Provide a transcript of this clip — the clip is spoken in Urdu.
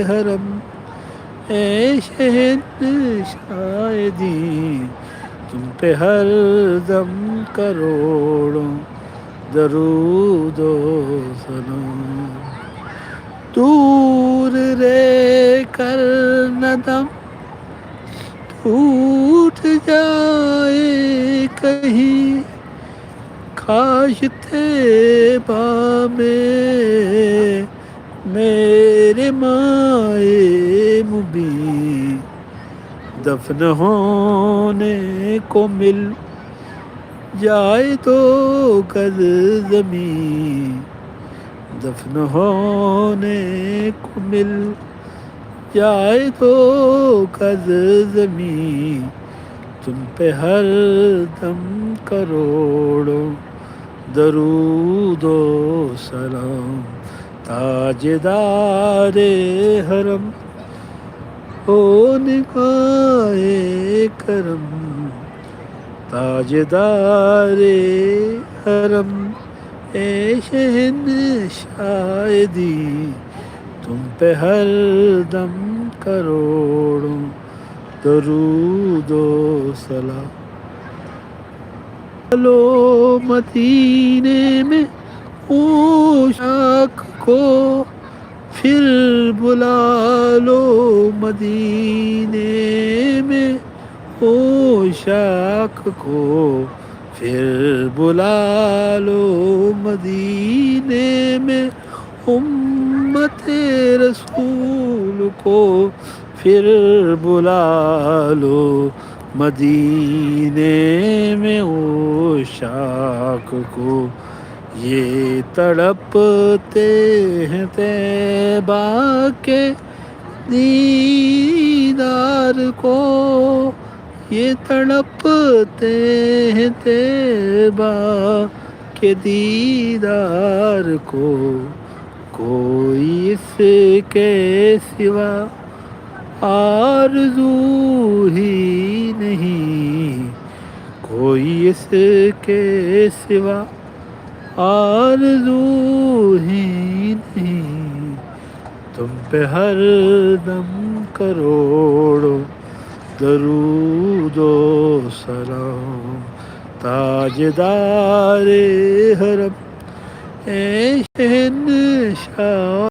حرم اے شہنشاہ دین، تم پہ ہر دم کروڑوں درود و سلام۔ دور رہ کر نہ دم ٹوٹ جائے کہیں، کاش طیبہ میں میرے مائے مبین دفن ہونے کو مل جائے تو گز زمین، دفن ہونے کو مل جائے تو گز زمین، تم پہ ہر دم کروڑوں درود و سلام۔ تاجدار حرم ہو نگاہ کرم، تاجدار حرم اے شہنشاہ دین، تم پہ ہر دم کروڑوں درود و سلام۔ چلو مدینے میں عشاق کو پھر بلا لو، مدینے میں عشاق کو پھر بلا لو، مدینے میں امت رسول کو پھر بلا لو، مدینے میں عشاق کو یہ تڑپتے ہیں طیبہ کے دیدار کو، یہ تڑپتے ہیں طیبہ کے دیدار کو، کوئی اس کے سوا آرزو ہی نہیں، کوئی اس کے سوا آرزو ہی نہیں، تم پہ ہر دم کروڑوں درود و سلام۔ تاجدار حرم اے شہنشاہ